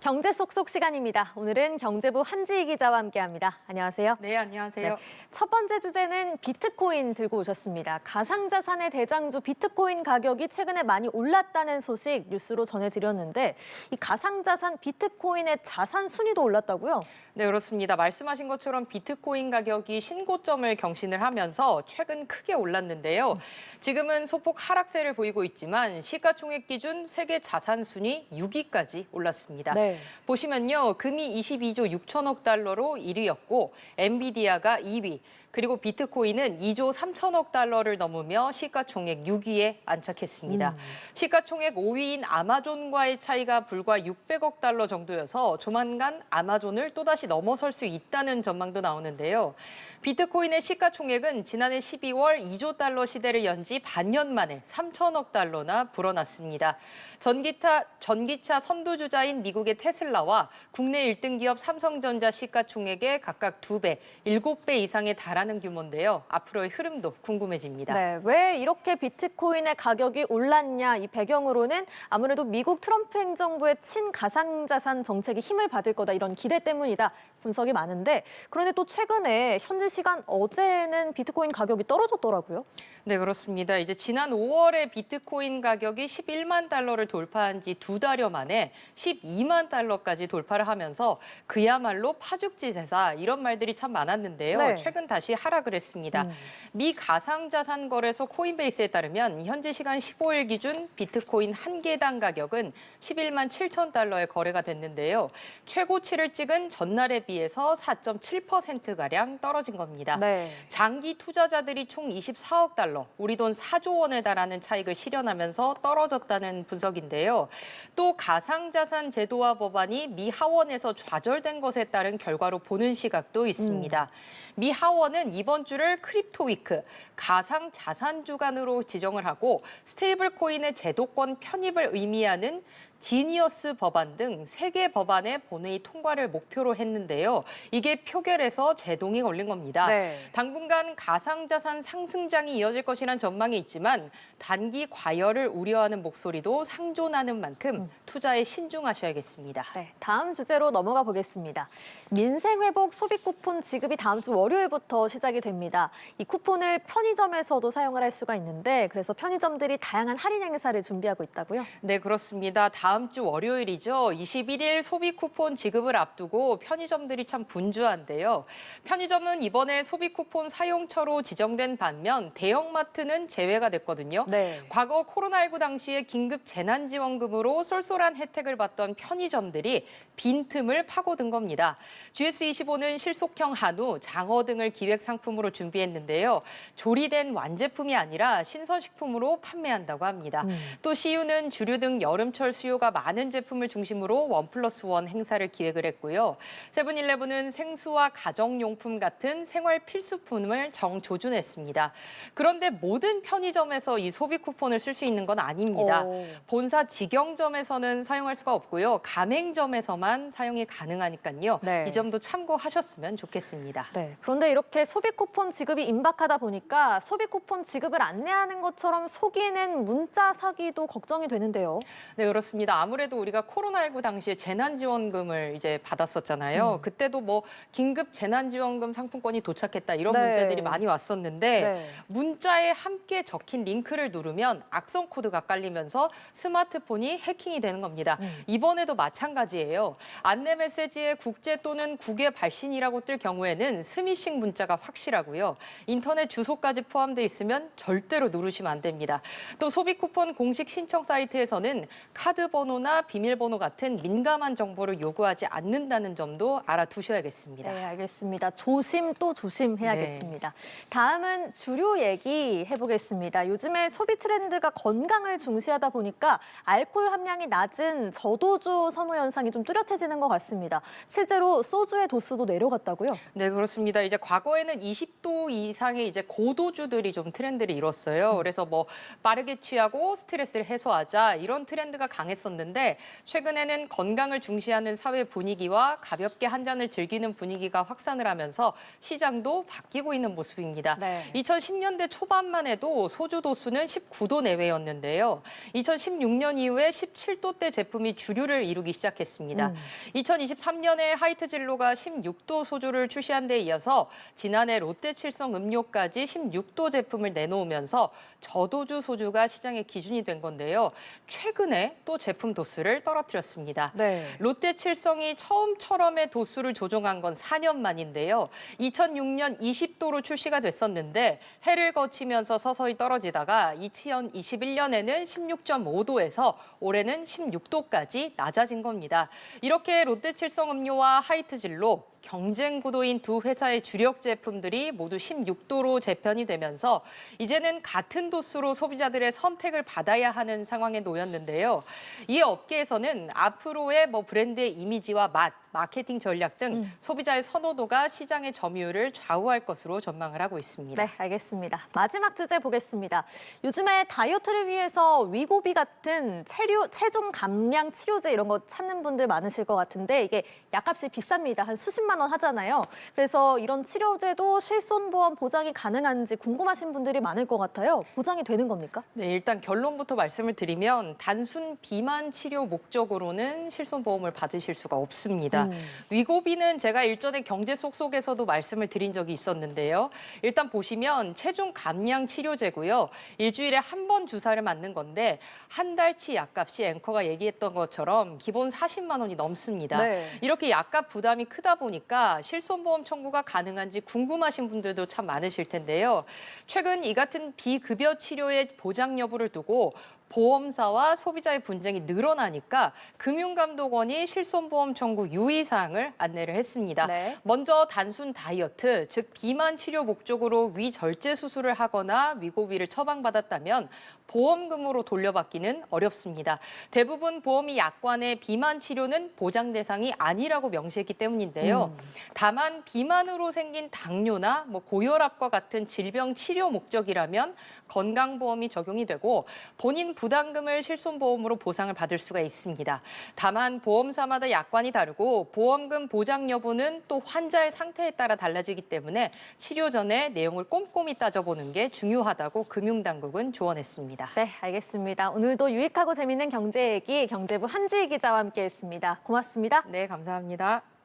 경제 속속 시간입니다. 오늘은 경제부 한지희 기자와 함께합니다. 안녕하세요. 네, 안녕하세요. 네, 첫 번째 주제는 비트코인 들고 오셨습니다. 가상자산의 대장주 비트코인 가격이 최근에 많이 올랐다는 소식 뉴스로 전해드렸는데 이 가상자산 비트코인의 자산 순위도 올랐다고요? 네, 그렇습니다. 말씀하신 것처럼 비트코인 가격이 신고점을 경신을 하면서 최근 크게 올랐는데요. 지금은 소폭 하락세를 보이고 있지만 시가총액 기준 세계 자산 순위 6위까지 올랐습니다. 네. 보시면요, 금이 22조 6천억 달러로 1위였고 엔비디아가 2위, 그리고 비트코인은 2조 3천억 달러를 넘으며 시가총액 6위에 안착했습니다. 시가총액 5위인 아마존과의 차이가 불과 600억 달러 정도여서 조만간 아마존을 또다시 넘어설 수 있다는 전망도 나오는데요. 비트코인의 시가총액은 지난해 12월 2조 달러 시대를 연 지 반년 만에 3천억 달러나 불어났습니다. 전기차 선두주자인 미국의 테슬라와 국내 1등 기업 삼성전자 시가총액의 각각 2배, 7배 이상에 달하는 규모인데요. 앞으로의 흐름도 궁금해집니다. 네, 왜 이렇게 비트코인의 가격이 올랐냐 이 배경으로는 아무래도 미국 트럼프 행정부의 친가상자산 정책이 힘을 받을 거다 이런 기대 때문이다 분석이 많은데 그런데 또 최근에 현지 시간 어제는 비트코인 가격이 떨어졌더라고요. 네, 그렇습니다. 이제 지난 5월에 비트코인 가격이 11만 달러를 돌파한 지 2달여 만에 12만 달러까지 돌파를 하면서 그야말로 파죽지세다 이런 말들이 참 많았는데요. 네. 최근 다시 하락을 했습니다. 미 가상자산 거래소 코인베이스에 따르면 현지 시간 15일 기준 비트코인 한 개당 가격은 11만 7천 달러에 거래가 됐는데요. 최고치를 찍은 전날에 비해서 4.7%가량 떨어진 겁니다. 네. 장기 투자자들이 총 24억 달러, 우리 돈 4조 원에 달하는 차익을 실현하면서 떨어졌다는 분석인데요. 또 가상자산 제도와 법안이 미 하원에서 좌절된 것에 따른 결과로 보는 시각도 있습니다. 미 하원은 이번 주를 크립토위크, 가상자산 주간으로 지정을 하고 스테이블 코인의 제도권 편입을 의미하는 지니어스 법안 등 3개 법안의 본회의 통과를 목표로 했는데요. 이게 표결에서 제동이 걸린 겁니다. 네. 당분간 가상자산 상승장이 이어질 것이란 전망이 있지만 단기 과열을 우려하는 목소리도 상존하는 만큼 투자에 신중하셔야겠습니다. 네, 다음 주제로 넘어가 보겠습니다. 민생회복 소비 쿠폰 지급이 다음 주 월요일부터 시작이 됩니다. 이 쿠폰을 편의점에서도 사용을 할 수가 있는데 그래서 편의점들이 다양한 할인 행사를 준비하고 있다고요? 네, 그렇습니다. 다음 주 월요일이죠. 21일 소비 쿠폰 지급을 앞두고 편의점들이 참 분주한데요. 편의점은 이번에 소비 쿠폰 사용처로 지정된 반면 대형마트는 제외가 됐거든요. 네. 과거 코로나19 당시에 긴급 재난지원금으로 쏠쏠한 혜택을 받던 편의점들이 빈틈을 파고든 겁니다. GS25는 실속형 한우, 장어 등을 기획 상품으로 준비했는데요. 조리된 완제품이 아니라 신선식품으로 판매한다고 합니다. 또 CU는 주류 등 여름철 수요가 많은 제품을 중심으로 1+1 행사를 기획을 했고요. 세븐일레븐은 생수와 가정용품 같은 생활 필수품을 정조준했습니다. 그런데 모든 편의점에서 이 소비 쿠폰을 쓸 수 있는 건 아닙니다. 본사 직영점에서는 사용할 수가 없고요. 가맹점에서만 사용이 가능하니까요. 네. 이 점도 참고하셨으면 좋겠습니다. 네, 그런데 이렇게 소비 쿠폰 지급이 임박하다 보니까 소비 쿠폰 지급을 안내하는 것처럼 속이는 문자 사기도 걱정이 되는데요. 네, 그렇습니다. 아무래도 우리가 코로나19 당시에 재난지원금을 이제 받았었잖아요. 그때도 뭐 긴급 재난지원금 상품권이 도착했다 이런 네. 문자들이 많이 왔었는데 네. 문자에 함께 적힌 링크를 누르면 악성 코드가 깔리면서 스마트폰이 해킹이 되는 겁니다. 이번에도 마찬가지예요. 안내 메시지에 국제 또는 국외 발신이라고 뜰 경우에는 스미싱 문자가 확실하고요. 인터넷 주소까지 포함돼 있으면 절대로 누르시면 안 됩니다. 또 소비 쿠폰 공식 신청 사이트에서는 카드 번호나 비밀번호 같은 민감한 정보를 요구하지 않는다는 점도 알아두셔야겠습니다. 네, 알겠습니다. 조심 또 조심해야겠습니다. 다음은 주류 얘기 해보겠습니다. 요즘에 소비 트렌드가 건강을 중시하다 보니까 알코올 함량이 낮은 저도주 선호 현상이 좀 뚜렷해지는 것 같습니다. 실제로 소주의 도수도 내려갔다고요? 네, 그렇습니다. 이제 과거에는 20도 이상의 이제 고도주들이 좀 트렌드를 이뤘어요. 그래서 뭐 빠르게 취하고 스트레스를 해소하자 이런 트렌드가 강했었는데 나뉘었었는데 최근에는 건강을 중시하는 사회 분위기와 가볍게 한 잔을 즐기는 분위기가 확산을 하면서 시장도 바뀌고 있는 모습입니다. 네. 2010년대 초반만 해도 소주 도수는 19도 내외였는데요. 2016년 이후에 17도대 제품이 주류를 이루기 시작했습니다. 2023년에 하이트 진로가 16도 소주를 출시한 데 이어서 지난해 롯데 칠성 음료까지 16도 제품을 내놓으면서 저도주 소주가 시장의 기준이 된 건데요. 최근에 또 제품 도수를 떨어뜨렸습니다. 네. 롯데 칠성이 처음처럼의 도수를 조정한 건 4년 만인데요. 2006년 20도로 출시가 됐었는데 해를 거치면서 서서히 떨어지다가 2021년에는 16.5도에서 올해는 16도까지 낮아진 겁니다. 이렇게 롯데 칠성 음료와 하이트 진로 경쟁 구도인 두 회사의 주력 제품들이 모두 16도로 재편이 되면서 이제는 같은 도수로 소비자들의 선택을 받아야 하는 상황에 놓였는데요. 이에 업계에서는 앞으로의 브랜드의 이미지와 맛, 마케팅 전략 등 소비자의 선호도가 시장의 점유율을 좌우할 것으로 전망을 하고 있습니다. 네, 알겠습니다. 마지막 주제 보겠습니다. 요즘에 다이어트를 위해서 위고비 같은 체중 감량 치료제 이런 거 찾는 분들 많으실 것 같은데 이게 약값이 비쌉니다. 한 수십만 원 하잖아요. 그래서 이런 치료제도 실손보험 보장이 가능한지 궁금하신 분들이 많을 것 같아요. 보장이 되는 겁니까? 네, 일단 결론부터 말씀을 드리면 단순 비만 치료 목적으로는 실손보험을 받으실 수가 없습니다. 위고비는 제가 일전에 경제 속속에서도 말씀을 드린 적이 있었는데요. 일단 보시면 체중 감량 치료제고요. 일주일에 한 번 주사를 맞는 건데 한 달치 약값이 앵커가 얘기했던 것처럼 기본 40만 원이 넘습니다. 네. 이렇게 약값 부담이 크다 보니까 실손보험 청구가 가능한지 궁금하신 분들도 참 많으실 텐데요. 최근 이 같은 비급여 치료의 보장 여부를 두고 보험사와 소비자의 분쟁이 늘어나니까 금융감독원이 실손보험 청구 유의사항을 안내를 했습니다. 네. 먼저 단순 다이어트, 즉 비만 치료 목적으로 위절제 수술을 하거나 위고비를 처방받았다면 보험금으로 돌려받기는 어렵습니다. 대부분 보험이 약관의 비만 치료는 보장 대상이 아니라고 명시했기 때문인데요. 다만 비만으로 생긴 당뇨나 고혈압과 같은 질병 치료 목적이라면 건강보험이 적용이 되고 본인 부담금을 실손보험으로 보상을 받을 수가 있습니다. 다만 보험사마다 약관이 다르고 보험금 보장 여부는 또 환자의 상태에 따라 달라지기 때문에 치료 전에 내용을 꼼꼼히 따져보는 게 중요하다고 금융당국은 조언했습니다. 네, 알겠습니다. 오늘도 유익하고 재밌는 경제 얘기 경제부 한지희 기자와 함께했습니다. 고맙습니다. 네, 감사합니다.